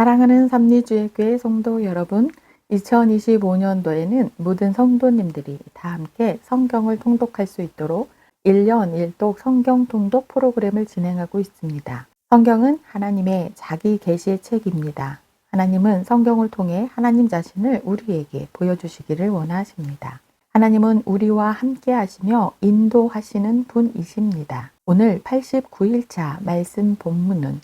사랑하는 삼리주의교회 성도 여러분, 2025년도에는 모든 성도님들이 다 함께 성경을 통독할 수 있도록 1년 1독 성경 통독 프로그램을 진행하고 있습니다. 성경은 하나님의 자기 계시의 책입니다. 하나님은 성경을 통해 하나님 자신을 우리에게 보여주시기를 원하십니다. 하나님은 우리와 함께 하시며 인도하시는 분이십니다. 오늘 89일차 말씀 본문은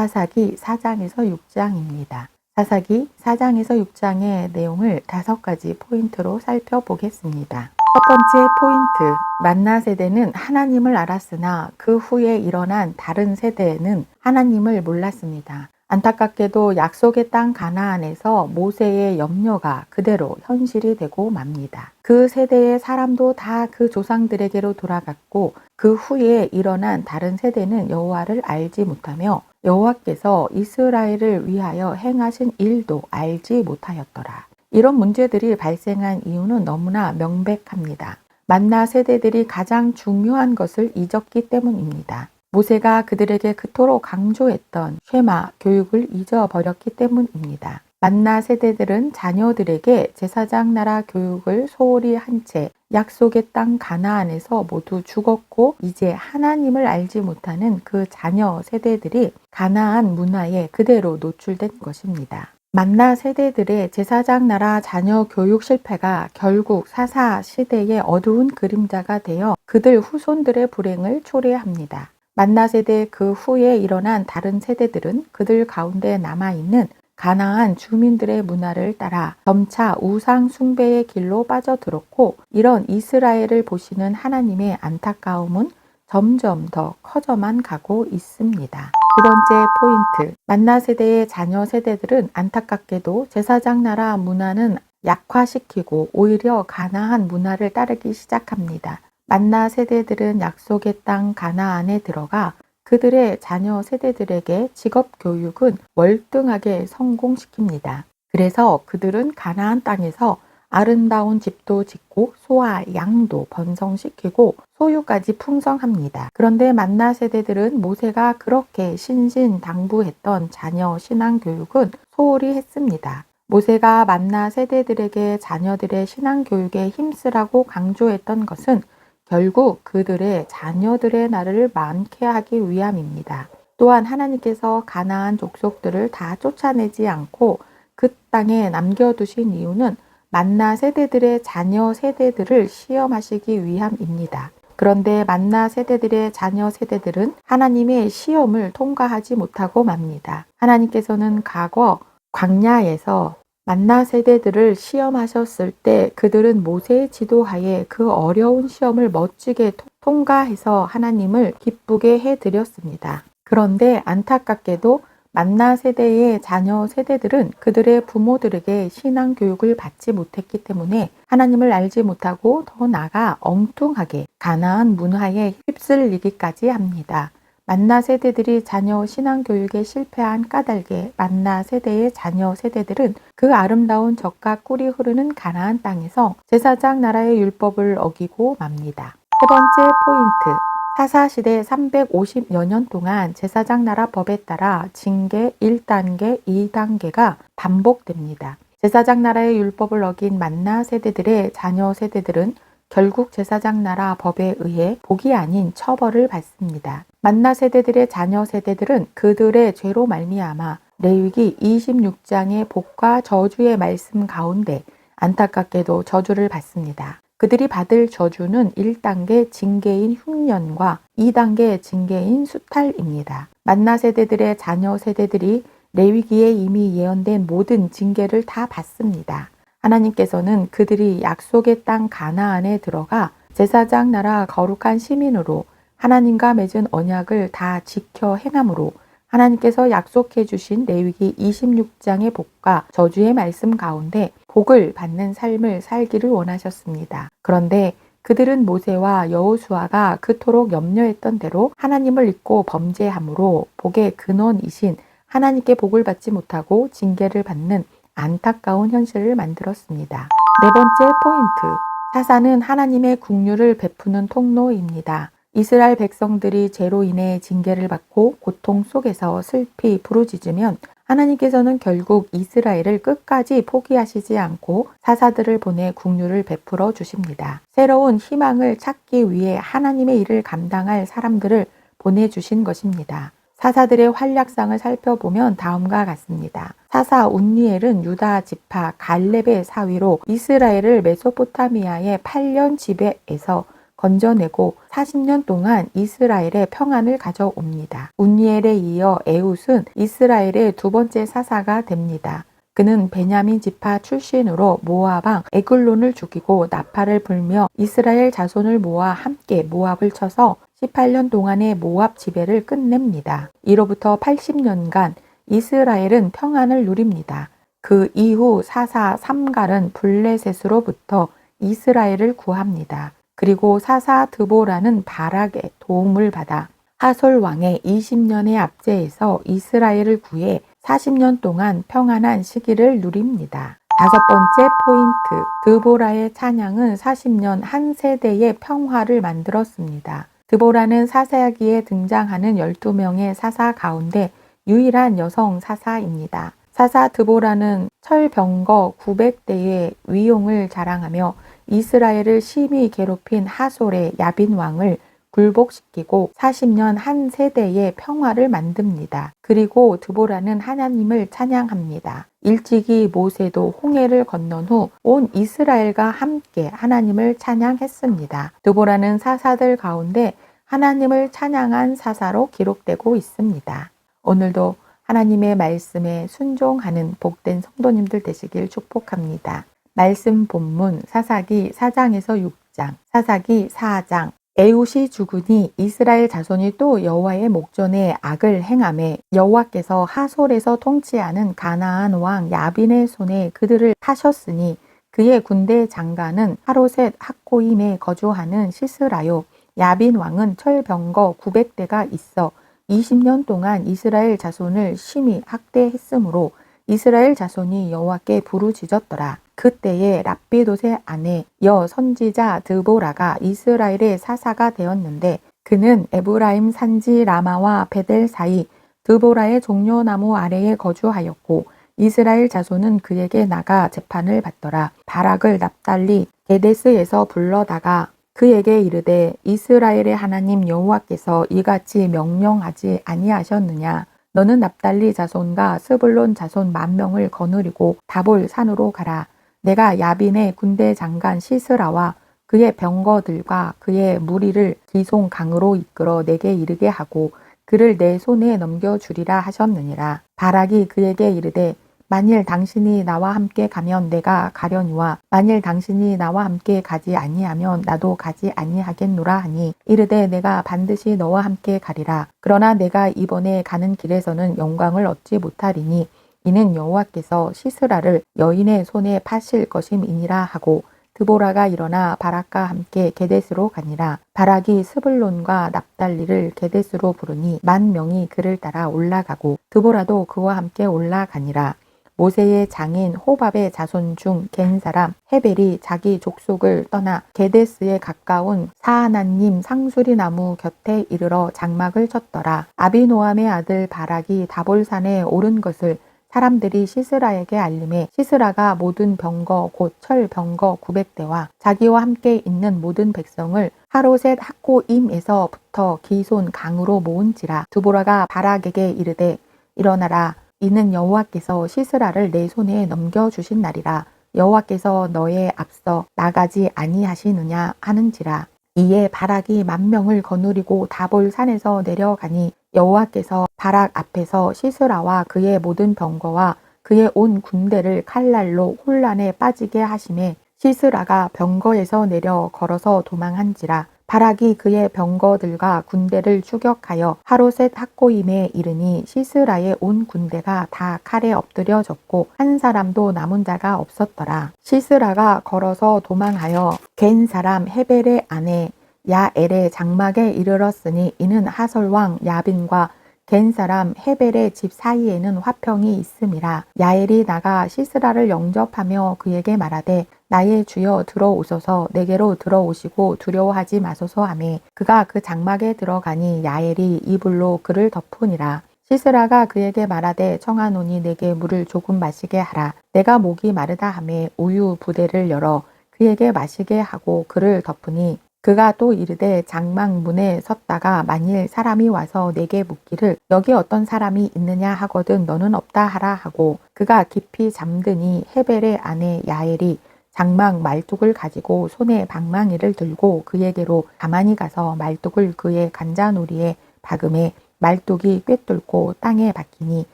사사기 4장에서 6장입니다. 사사기 4장에서 6장의 내용을 5가지 포인트로 살펴보겠습니다. 첫 번째 포인트, 만나 세대는 하나님을 알았으나 그 후에 일어난 다른 세대는 하나님을 몰랐습니다. 안타깝게도 약속의 땅 가나안에서 모세의 염려가 그대로 현실이 되고 맙니다. 그 세대의 사람도 다 그 조상들에게로 돌아갔고 그 후에 일어난 다른 세대는 여호와를 알지 못하며 여호와께서 이스라엘을 위하여 행하신 일도 알지 못하였더라. 이런 문제들이 발생한 이유는 너무나 명백합니다. 만나 세대들이 가장 중요한 것을 잊었기 때문입니다. 모세가 그들에게 그토록 강조했던 쉐마 교육을 잊어버렸기 때문입니다. 만나 세대들은 자녀들에게 제사장 나라 교육을 소홀히 한 채 약속의 땅 가나안에서 모두 죽었고 이제 하나님을 알지 못하는 그 자녀 세대들이 가나안 문화에 그대로 노출된 것입니다. 만나 세대들의 제사장 나라 자녀 교육 실패가 결국 사사 시대의 어두운 그림자가 되어 그들 후손들의 불행을 초래합니다. 만나 세대 그 후에 일어난 다른 세대들은 그들 가운데 남아있는 가나안 주민들의 문화를 따라 점차 우상 숭배의 길로 빠져들었고 이런 이스라엘을 보시는 하나님의 안타까움은 점점 더 커져만 가고 있습니다. 두 번째 포인트, 만나 세대의 자녀 세대들은 안타깝게도 제사장 나라 문화는 약화시키고 오히려 가나안 문화를 따르기 시작합니다. 만나 세대들은 약속의 땅 가나안에 들어가 그들의 자녀 세대들에게 직업 교육은 월등하게 성공시킵니다. 그래서 그들은 가나안 땅에서 아름다운 집도 짓고 소와 양도 번성시키고 소유까지 풍성합니다. 그런데 만나 세대들은 모세가 그렇게 신신당부했던 자녀 신앙 교육은 소홀히 했습니다. 모세가 만나 세대들에게 자녀들의 신앙 교육에 힘쓰라고 강조했던 것은 결국 그들의 자녀들의 날을 많게 하기 위함입니다. 또한 하나님께서 가나안 족속들을 다 쫓아내지 않고 그 땅에 남겨두신 이유는 만나 세대들의 자녀 세대들을 시험하시기 위함입니다. 그런데 만나 세대들의 자녀 세대들은 하나님의 시험을 통과하지 못하고 맙니다. 하나님께서는 과거 광야에서 만나 세대들을 시험하셨을 때 그들은 모세의 지도하에 그 어려운 시험을 멋지게 통과해서 하나님을 기쁘게 해드렸습니다. 그런데 안타깝게도 만나 세대의 자녀 세대들은 그들의 부모들에게 신앙 교육을 받지 못했기 때문에 하나님을 알지 못하고 더 나아가 엉뚱하게 가나안 문화에 휩쓸리기까지 합니다. 만나 세대들이 자녀 신앙 교육에 실패한 까닭에 만나 세대의 자녀 세대들은 그 아름다운 젖과 꿀이 흐르는 가나안 땅에서 제사장 나라의 율법을 어기고 맙니다. 세 번째 포인트, 사사시대 350여 년 동안 제사장 나라 법에 따라 징계 1단계, 2단계가 반복됩니다. 제사장 나라의 율법을 어긴 만나 세대들의 자녀 세대들은 결국 제사장 나라 법에 의해 복이 아닌 처벌을 받습니다. 만나 세대들의 자녀 세대들은 그들의 죄로 말미암아 레위기 26장의 복과 저주의 말씀 가운데 안타깝게도 저주를 받습니다. 그들이 받을 저주는 1단계 징계인 흉년과 2단계 징계인 수탈입니다. 만나 세대들의 자녀 세대들이 레위기에 이미 예언된 모든 징계를 다 받습니다. 하나님께서는 그들이 약속의 땅 가나안에 들어가 제사장 나라 거룩한 시민으로 하나님과 맺은 언약을 다 지켜 행함으로 하나님께서 약속해 주신 레위기 26장의 복과 저주의 말씀 가운데 복을 받는 삶을 살기를 원하셨습니다. 그런데 그들은 모세와 여호수아가 그토록 염려했던 대로 하나님을 잊고 범죄함으로 복의 근원이신 하나님께 복을 받지 못하고 징계를 받는 안타까운 현실을 만들었습니다. 네 번째 포인트, 사사는 하나님의 긍휼을 베푸는 통로입니다. 이스라엘 백성들이 죄로 인해 징계를 받고 고통 속에서 슬피 부르짖으면 하나님께서는 결국 이스라엘을 끝까지 포기하시지 않고 사사들을 보내 국류를 베풀어 주십니다. 새로운 희망을 찾기 위해 하나님의 일을 감당할 사람들을 보내주신 것입니다. 사사들의 활약상을 살펴보면 다음과 같습니다. 사사 운니엘은 유다 지파 갈렙의 사위로 이스라엘을 메소포타미아의 8년 지배에서 건져내고 40년 동안 이스라엘의 평안을 가져옵니다. 운니엘에 이어 에훗은 이스라엘의 두 번째 사사가 됩니다. 그는 베냐민 지파 출신으로 모압 왕 에글론을 죽이고 나팔을 불며 이스라엘 자손을 모아 함께 모압을 쳐서 18년 동안의 모압 지배를 끝냅니다. 이로부터 80년간 이스라엘은 평안을 누립니다. 그 이후 사사 삼갈은 블레셋으로부터 이스라엘을 구합니다. 그리고 사사 드보라는 바락의 도움을 받아 하솔 왕의 20년의 압제에서 이스라엘을 구해 40년 동안 평안한 시기를 누립니다. 다섯 번째 포인트, 드보라의 찬양은 40년 한 세대의 평화를 만들었습니다. 드보라는 사사기에 등장하는 12명의 사사 가운데 유일한 여성 사사입니다. 사사 드보라는 철병거 900대의 위용을 자랑하며 이스라엘을 심히 괴롭힌 하솔의 야빈 왕을 굴복시키고 40년 한 세대의 평화를 만듭니다. 그리고 드보라는 하나님을 찬양합니다. 일찍이 모세도 홍해를 건넌 후 온 이스라엘과 함께 하나님을 찬양했습니다. 드보라는 사사들 가운데 하나님을 찬양한 사사로 기록되고 있습니다. 오늘도 하나님의 말씀에 순종하는 복된 성도님들 되시길 축복합니다. 말씀 본문 사사기 4장에서 6장, 사사기 4장. 에훗이 죽으니 이스라엘 자손이 또 여호와의 목전에 악을 행하매 여호와께서 하솔에서 통치하는 가나안 왕 야빈의 손에 그들을 파셨으니 그의 군대 장관은 하로셋 학고임에 거주하는 시스라요. 야빈 왕은 철병거 900대가 있어 20년 동안 이스라엘 자손을 심히 학대했으므로 이스라엘 자손이 여호와께 부르짖었더라. 그때에 랍비돗의 아내 여 선지자 드보라가 이스라엘의 사사가 되었는데 그는 에브라임 산지 라마와 베델 사이 드보라의 종려나무 아래에 거주하였고 이스라엘 자손은 그에게 나가 재판을 받더라. 바락을 납달리 게데스에서 불러다가 그에게 이르되 이스라엘의 하나님 여호와께서 이같이 명령하지 아니하셨느냐. 너는 납달리 자손과 스불론 자손 10,000명을 거느리고 다볼 산으로 가라. 내가 야빈의 군대 장관 시스라와 그의 병거들과 그의 무리를 기송 강으로 이끌어 내게 이르게 하고 그를 내 손에 넘겨주리라 하셨느니라. 바락이 그에게 이르되 만일 당신이 나와 함께 가면 내가 가려니와 만일 당신이 나와 함께 가지 아니하면 나도 가지 아니하겠노라 하니 이르되 내가 반드시 너와 함께 가리라. 그러나 내가 이번에 가는 길에서는 영광을 얻지 못하리니 이는 여호와께서 시스라를 여인의 손에 파실 것임이니라 하고 드보라가 일어나 바락과 함께 게데스로 가니라. 바락이 스불론과 납달리를 게데스로 부르니 10,000명이 그를 따라 올라가고 드보라도 그와 함께 올라가니라. 모세의 장인 호밥의 자손 중 겐 사람 헤벨이 자기 족속을 떠나 게데스에 가까운 사하나님 상수리 나무 곁에 이르러 장막을 쳤더라. 아비노함의 아들 바락이 다볼산에 오른 것을 사람들이 시스라에게 알림해 시스라가 모든 병거 곧 철병거 900대와 자기와 함께 있는 모든 백성을 하로셋 학고임에서부터 기손 강으로 모은지라. 드보라가 바락에게 이르되 일어나라. 이는 여호와께서 시스라를 내 손에 넘겨주신 날이라. 여호와께서 너의 앞서 나가지 아니하시느냐 하는지라. 이에 바락이 10,000명을 거느리고 다볼 산에서 내려가니 여호와께서 바락 앞에서 시스라와 그의 모든 병거와 그의 온 군대를 칼날로 혼란에 빠지게 하심에 시스라가 병거에서 내려 걸어서 도망한지라. 바락이 그의 병거들과 군대를 추격하여 하로셋 학고임에 이르니 시스라의 온 군대가 다 칼에 엎드려졌고 한 사람도 남은 자가 없었더라. 시스라가 걸어서 도망하여 겐 사람 헤벨의 아내 야엘의 장막에 이르렀으니 이는 하솔왕 야빈과 겐 사람 헤벨의 집 사이에는 화평이 있음이라. 야엘이 나가 시스라를 영접하며 그에게 말하되 나의 주여 들어오소서. 내게로 들어오시고 두려워하지 마소서 하매 그가 그 장막에 들어가니 야엘이 이불로 그를 덮으니라. 시스라가 그에게 말하되 청하노니 내게 물을 조금 마시게 하라. 내가 목이 마르다 하매 우유 부대를 열어 그에게 마시게 하고 그를 덮으니 그가 또 이르되 장막 문에 섰다가 만일 사람이 와서 내게 묻기를 여기 어떤 사람이 있느냐 하거든 너는 없다 하라 하고 그가 깊이 잠드니 헤벨의 아내 야엘이 장막 말뚝을 가지고 손에 방망이를 들고 그에게로 가만히 가서 말뚝을 그의 간자놀이에 박음에 말뚝이 꿰뚫고 땅에 박히니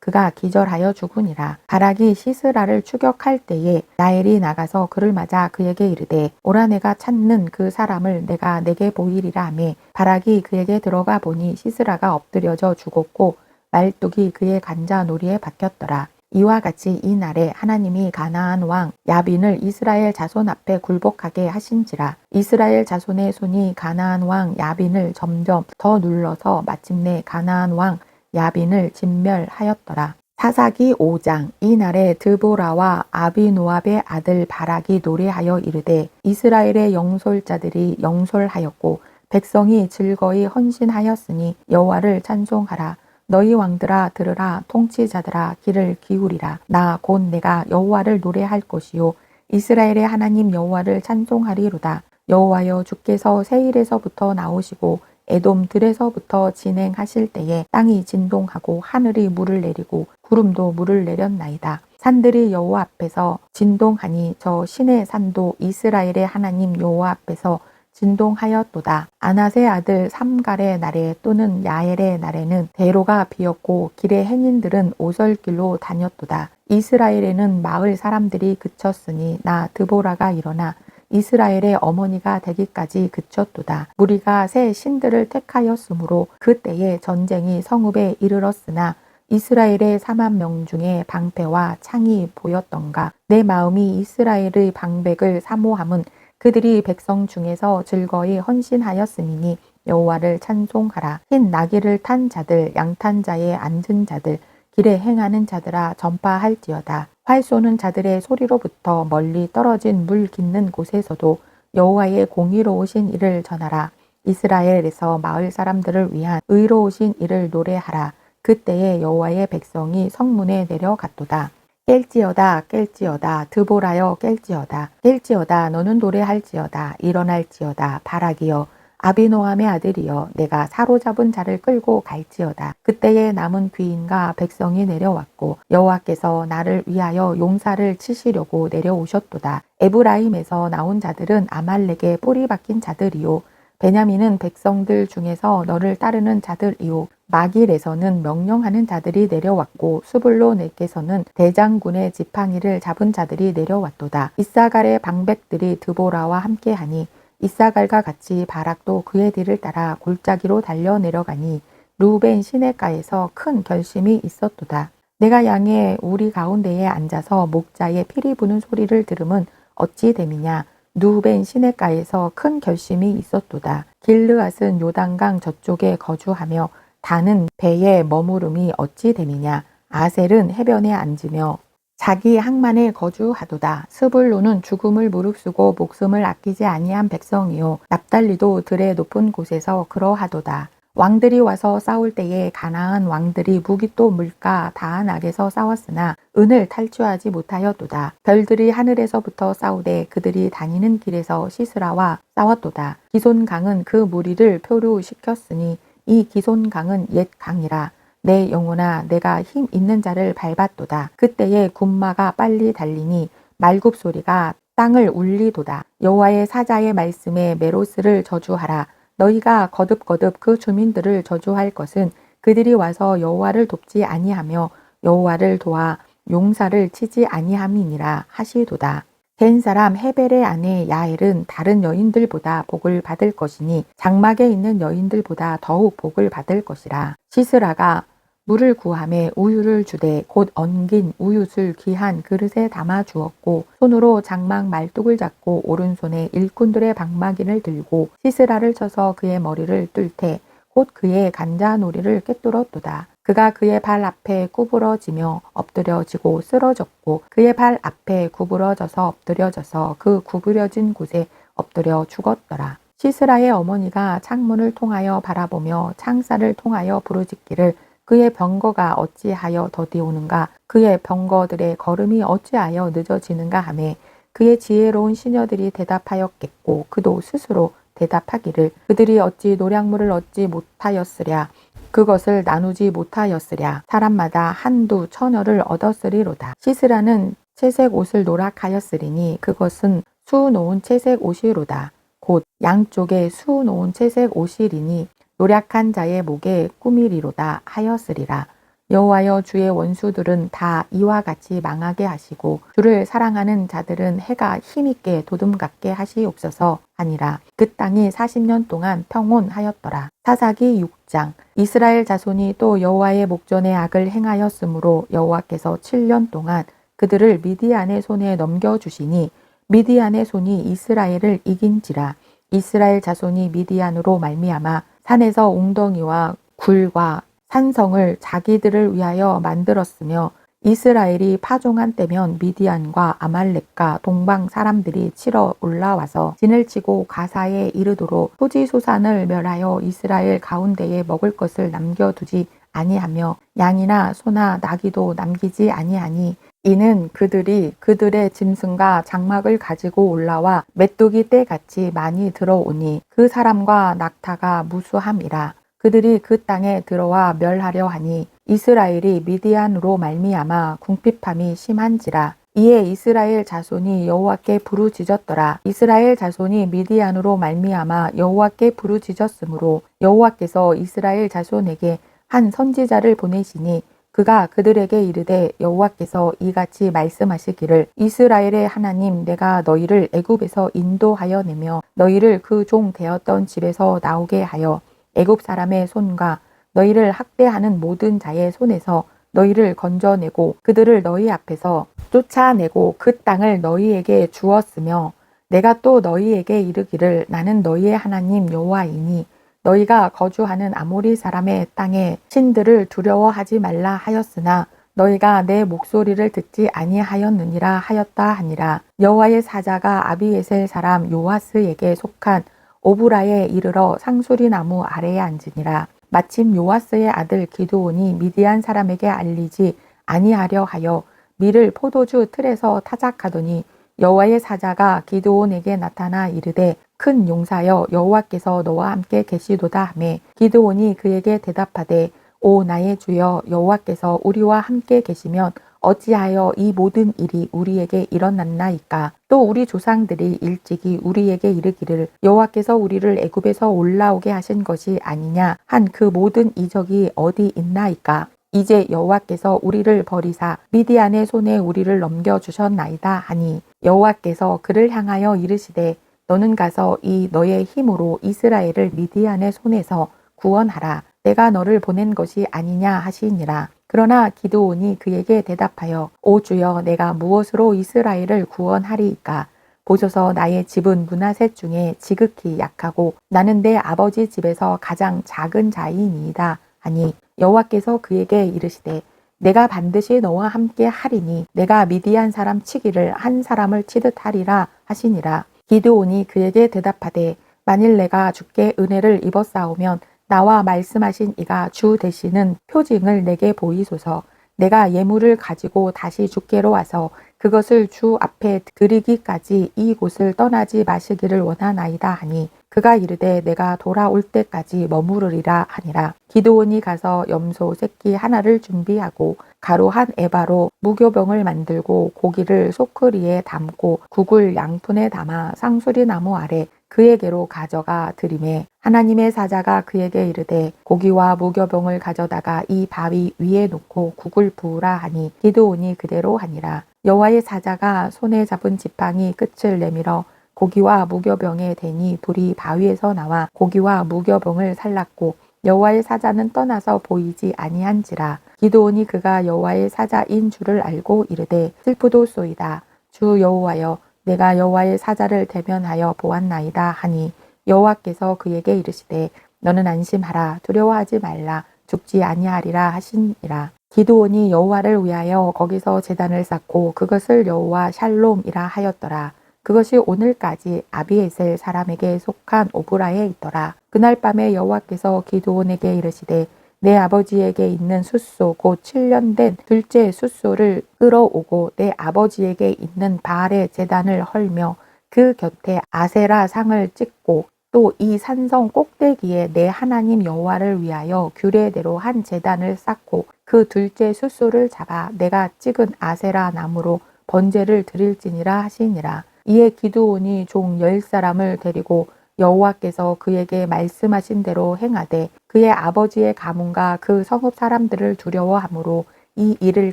그가 기절하여 죽으니라. 바락이 시스라를 추격할 때에 야엘이 나가서 그를 맞아 그에게 이르되 오라 내가 찾는 그 사람을 내가 내게 보이리라 하매 바락이 그에게 들어가 보니 시스라가 엎드려져 죽었고 말뚝이 그의 간자놀이에 박혔더라. 이와 같이 이 날에 하나님이 가나안 왕 야빈을 이스라엘 자손 앞에 굴복하게 하신지라. 이스라엘 자손의 손이 가나안 왕 야빈을 점점 더 눌러서 마침내 가나안 왕 야빈을 진멸하였더라. 사사기 5장. 이 날에 드보라와 아비노압의 아들 바락이 노래하여 이르되 이스라엘의 영솔자들이 영솔하였고 백성이 즐거이 헌신하였으니 여호와를 찬송하라. 너희 왕들아 들으라. 통치자들아 귀를 기울이라. 나 곧 내가 여호와를 노래할 것이요 이스라엘의 하나님 여호와를 찬송하리로다. 여호와여 주께서 세일에서부터 나오시고 에돔 들에서부터 진행하실 때에 땅이 진동하고 하늘이 물을 내리고 구름도 물을 내렸나이다. 산들이 여호와 앞에서 진동하니 저 신의 산도 이스라엘의 하나님 여호와 앞에서 진동하였도다. 아낫의 아들 삼갈의 날에 또는 야엘의 날에는 대로가 비었고 길의 행인들은 오설길로 다녔도다. 이스라엘에는 마을 사람들이 그쳤으니 나 드보라가 일어나 이스라엘의 어머니가 되기까지 그쳤도다. 무리가 새 신들을 택하였으므로 그때에 전쟁이 성읍에 이르렀으나 이스라엘의 4만 명 중에 방패와 창이 보였던가. 내 마음이 이스라엘의 방백을 사모함은 그들이 백성 중에서 즐거이 헌신하였음이니 여호와를 찬송하라. 흰 나귀를 탄 자들, 양탄 자에 앉은 자들, 길에 행하는 자들아 전파할지어다. 활 쏘는 자들의 소리로부터 멀리 떨어진 물 깃는 곳에서도 여호와의 공의로우신 일을 전하라. 이스라엘에서 마을 사람들을 위한 의로우신 일을 노래하라. 그때에 여호와의 백성이 성문에 내려갔도다. 깰지어다 깰지어다 드보라여 깰지어다 깰지어다 너는 노래할지어다 일어날지어다 바락이여 아비노함의 아들이여 내가 사로잡은 자를 끌고 갈지어다. 그때에 남은 귀인과 백성이 내려왔고 여호와께서 나를 위하여 용사를 치시려고 내려오셨도다. 에브라임에서 나온 자들은 아말렉의 뿌리 박힌 자들이요 베냐민은 백성들 중에서 너를 따르는 자들이요 마길에서는 명령하는 자들이 내려왔고 스불론에게서는 대장군의 지팡이를 잡은 자들이 내려왔도다. 이사갈의 방백들이 드보라와 함께하니 이사갈과 같이 바락도 그의 뒤를 따라 골짜기로 달려 내려가니 루벤 시내가에서 큰 결심이 있었도다. 내가 양의 우리 가운데에 앉아서 목자의 피리 부는 소리를 들으면 어찌 됨이냐. 루벤 시내가에서 큰 결심이 있었도다. 길르앗은 요단강 저쪽에 거주하며 다는 배에 머무름이 어찌 됨이냐. 아셀은 해변에 앉으며 자기 항만에 거주하도다. 스불론은 죽음을 무릅쓰고 목숨을 아끼지 아니한 백성이요 납달리도 들의 높은 곳에서 그러하도다. 왕들이 와서 싸울 때에 가나안 왕들이 무기또 물가 다한악에서 싸웠으나 은을 탈취하지 못하였도다. 별들이 하늘에서부터 싸우되 그들이 다니는 길에서 시스라와 싸웠도다. 기손강은 그 무리를 표류시켰으니 이 기손강은 옛 강이라. 내 영혼아 내가 힘 있는 자를 밟았도다. 그때에 군마가 빨리 달리니 말굽 소리가 땅을 울리도다. 여호와의 사자의 말씀에 메로스를 저주하라. 너희가 거듭거듭 그 주민들을 저주할 것은 그들이 와서 여호와를 돕지 아니하며 여호와를 도와 용사를 치지 아니함이니라 하시도다. 된 사람 헤벨의 아내 야엘은 다른 여인들보다 복을 받을 것이니 장막에 있는 여인들보다 더욱 복을 받을 것이라. 시스라가 물을 구하매 우유를 주되 곧 엉긴 우유술 귀한 그릇에 담아 주었고 손으로 장막 말뚝을 잡고 오른손에 일꾼들의 방마기를 들고 시스라를 쳐서 그의 머리를 뚫되 곧 그의 간자놀이를 꿰뚫었도다. 그가 그의 발 앞에 구부러지며 엎드려지고 쓰러졌고 그의 발 앞에 구부러져서 엎드려져서 그 구부려진 곳에 엎드려 죽었더라. 시스라의 어머니가 창문을 통하여 바라보며 창살을 통하여 부르짖기를 그의 병거가 어찌하여 더디오는가? 그의 병거들의 걸음이 어찌하여 늦어지는가 하매 그의 지혜로운 시녀들이 대답하였겠고 그도 스스로 대답하기를 그들이 어찌 노략물을 얻지 못하였으랴 그것을 나누지 못하였으랴 사람마다 한두 처녀를 얻었으리로다. 시스라는 채색 옷을 노락하였으리니 그것은 수놓은 채색 옷이로다. 곧 양쪽에 수놓은 채색 옷이리니 노략한 자의 목에 꾸미리로다 하였으리라. 여호와여 주의 원수들은 다 이와 같이 망하게 하시고 주를 사랑하는 자들은 해가 힘있게 도둠같게 하시옵소서 하니라. 그 땅이 40년 동안 평온하였더라. 사사기 6장. 이스라엘 자손이 또 여호와의 목전에 악을 행하였으므로 여호와께서 7년 동안 그들을 미디안의 손에 넘겨주시니 미디안의 손이 이스라엘을 이긴지라. 이스라엘 자손이 미디안으로 말미암아 산에서 웅덩이와 굴과 산성을 자기들을 위하여 만들었으며 이스라엘이 파종한 때면 미디안과 아말렉과 동방 사람들이 치러 올라와서 진을 치고 가사에 이르도록 토지소산을 멸하여 이스라엘 가운데에 먹을 것을 남겨두지 아니하며 양이나 소나 나귀도 남기지 아니하니 이는 그들이 그들의 짐승과 장막을 가지고 올라와 메뚜기 떼같이 많이 들어오니 그 사람과 낙타가 무수함이라. 그들이 그 땅에 들어와 멸하려 하니 이스라엘이 미디안으로 말미암아 궁핍함이 심한지라. 이에 이스라엘 자손이 여호와께 부르짖었더라. 이스라엘 자손이 미디안으로 말미암아 여호와께 부르짖었으므로 여호와께서 이스라엘 자손에게 한 선지자를 보내시니 그가 그들에게 이르되 여호와께서 이같이 말씀하시기를 이스라엘의 하나님 내가 너희를 애굽에서 인도하여 내며 너희를 그 종 되었던 집에서 나오게 하여 애굽 사람의 손과 너희를 학대하는 모든 자의 손에서 너희를 건져내고 그들을 너희 앞에서 쫓아내고 그 땅을 너희에게 주었으며 내가 또 너희에게 이르기를 나는 너희의 하나님 여호와이니 너희가 거주하는 아모리 사람의 땅에 신들을 두려워하지 말라 하였으나 너희가 내 목소리를 듣지 아니하였느니라 하였다 하니라. 여호와의 사자가 아비에셀 사람 요아스에게 속한 오브라에 이르러 상수리 나무 아래에 앉으니라. 마침 요아스의 아들 기드온이 미디안 사람에게 알리지 아니하려 하여 밀을 포도주 틀에서 타작하더니 여호와의 사자가 기드온에게 나타나 이르되 큰 용사여 여호와께서 너와 함께 계시도다 하매 기드온이 그에게 대답하되 오 나의 주여 여호와께서 우리와 함께 계시면 어찌하여 이 모든 일이 우리에게 일어났나이까. 또 우리 조상들이 일찍이 우리에게 이르기를 여호와께서 우리를 애굽에서 올라오게 하신 것이 아니냐 한 그 모든 이적이 어디 있나이까. 이제 여호와께서 우리를 버리사 미디안의 손에 우리를 넘겨주셨나이다 하니 여호와께서 그를 향하여 이르시되 너는 가서 이 너의 힘으로 이스라엘을 미디안의 손에서 구원하라. 내가 너를 보낸 것이 아니냐 하시니라. 그러나 기드온이 그에게 대답하여 오 주여 내가 무엇으로 이스라엘을 구원하리이까. 보소서 나의 집은 문하셋 중에 지극히 약하고 나는 내 아버지 집에서 가장 작은 자이니이다 하니 여호와께서 그에게 이르시되 내가 반드시 너와 함께 하리니 내가 미디안 사람 치기를 한 사람을 치듯 하리라 하시니라. 기드온이 그에게 대답하되 만일 내가 주께 은혜를 입었사오면 나와 말씀하신 이가 주 되시는 표징을 내게 보이소서. 내가 예물을 가지고 다시 주께로 와서 그것을 주 앞에 드리기까지 이곳을 떠나지 마시기를 원하나이다 하니 그가 이르되 내가 돌아올 때까지 머무르리라 하니라. 기드온이 가서 염소 새끼 하나를 준비하고 가루 한 에바로 무교병을 만들고 고기를 소크리에 담고 국을 양푼에 담아 상수리 나무 아래 그에게로 가져가 드리매 하나님의 사자가 그에게 이르되 고기와 무교병을 가져다가 이 바위 위에 놓고 국을 부으라 하니 기드온이 그대로 하니라. 여호와의 사자가 손에 잡은 지팡이 끝을 내밀어 고기와 무교병에 대니 불이 바위에서 나와 고기와 무교병을 살랐고 여호와의 사자는 떠나서 보이지 아니한지라. 기드온이 그가 여호와의 사자인 줄을 알고 이르되 슬프도소이다. 주 여호와여 내가 여호와의 사자를 대면하여 보았나이다 하니 여호와께서 그에게 이르시되 너는 안심하라 두려워하지 말라 죽지 아니하리라 하시니라. 기드온이 여호와를 위하여 거기서 제단을 쌓고 그것을 여호와 샬롬이라 하였더라. 그것이 오늘까지 아비에셀 사람에게 속한 오브라에 있더라. 그날 밤에 여호와께서 기드온에게 이르시되 내 아버지에게 있는 숫소 곧 7년 된 둘째 숫소를 끌어오고 내 아버지에게 있는 바알의 제단을 헐며 그 곁에 아세라 상을 찍고 또 이 산성 꼭대기에 내 하나님 여호와를 위하여 규례대로 한 제단을 쌓고 그 둘째 숫소를 잡아 내가 찍은 아세라 나무로 번제를 드릴지니라 하시니라. 이에 기드온이 종 10사람을 데리고 여호와께서 그에게 말씀하신 대로 행하되 그의 아버지의 가문과 그 성읍 사람들을 두려워하므로 이 일을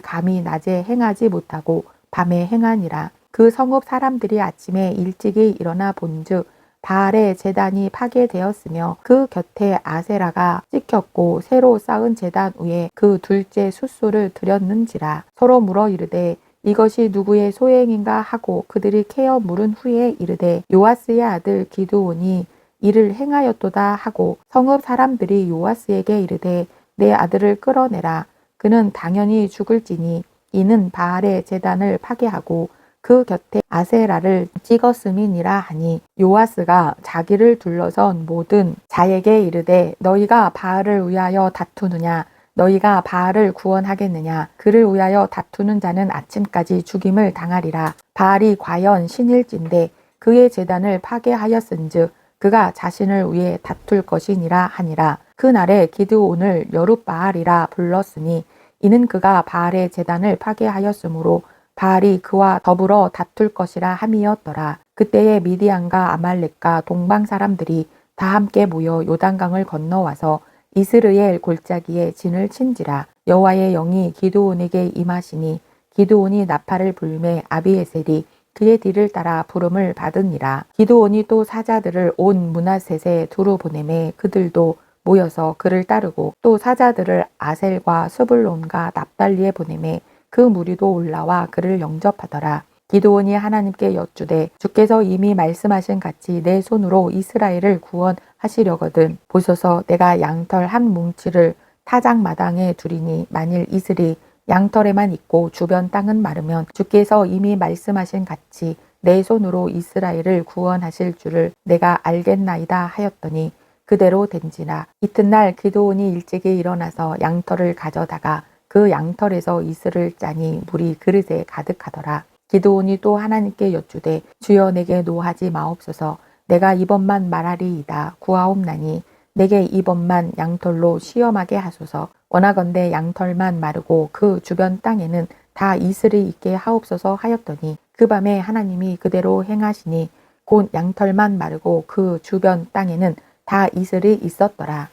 감히 낮에 행하지 못하고 밤에 행하니라. 그 성읍 사람들이 아침에 일찍이 일어나 본즉 바알의 제단이 파괴되었으며 그 곁에 아세라가 찍혔고 새로 쌓은 제단 위에 그 둘째 숫소를 들였는지라. 서로 물어 이르되 이것이 누구의 소행인가 하고 그들이 캐어 물은 후에 이르되 요아스의 아들 기드온이 이를 행하였도다 하고 성읍 사람들이 요아스에게 이르되 내 아들을 끌어내라. 그는 당연히 죽을지니 이는 바알의 제단을 파괴하고 그 곁에 아세라를 찍었음이니라 하니 요아스가 자기를 둘러선 모든 자에게 이르되 너희가 바알을 위하여 다투느냐 너희가 바알을 구원하겠느냐 그를 위하여 다투는 자는 아침까지 죽임을 당하리라. 바알이 과연 신일진데 그의 제단을 파괴하였은즉 그가 자신을 위해 다툴 것이니라 하니라. 그날에 기드온을 여룻바알이라 불렀으니 이는 그가 바알의 제단을 파괴하였으므로 바알이 그와 더불어 다툴 것이라 함이었더라. 그때에 미디안과 아말렉과 동방 사람들이 다 함께 모여 요단강을 건너와서 이스르엘 골짜기에 진을 친지라. 여호와의 영이 기드온에게 임하시니 기드온이 나팔을 불매 아비에셀이 그의 뒤를 따라 부름을 받으니라. 기드온이 또 사자들을 온 므낫셋에 두루 보내매 그들도 모여서 그를 따르고 또 사자들을 아셀과 스불론과 납달리에 보내매 그 무리도 올라와 그를 영접하더라. 기드온이 하나님께 여쭈되 주께서 이미 말씀하신 같이 내 손으로 이스라엘을 구원하시려거든 보소서 내가 양털 한 뭉치를 타작마당에 두리니 만일 이슬이 양털에만 있고 주변 땅은 마르면 주께서 이미 말씀하신 같이 내 손으로 이스라엘을 구원하실 줄을 내가 알겠나이다 하였더니 그대로 된지라. 이튿날 기드온이 일찍이 일어나서 양털을 가져다가 그 양털에서 이슬을 짜니 물이 그릇에 가득하더라. 기드온이 또 하나님께 여쭈되 주여 내게 노하지 마옵소서. 내가 이번만 말하리이다 구하옵나니 내게 이번만 양털로 시험하게 하소서. 원하건대 양털만 마르고 그 주변 땅에는 다 이슬이 있게 하옵소서 하였더니 그 밤에 하나님이 그대로 행하시니 곧 양털만 마르고 그 주변 땅에는 다 이슬이 있었더라.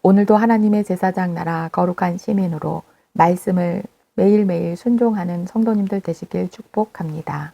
오늘도 하나님의 제사장 나라 거룩한 시민으로 말씀을 매일매일 순종하는 성도님들 되시길 축복합니다.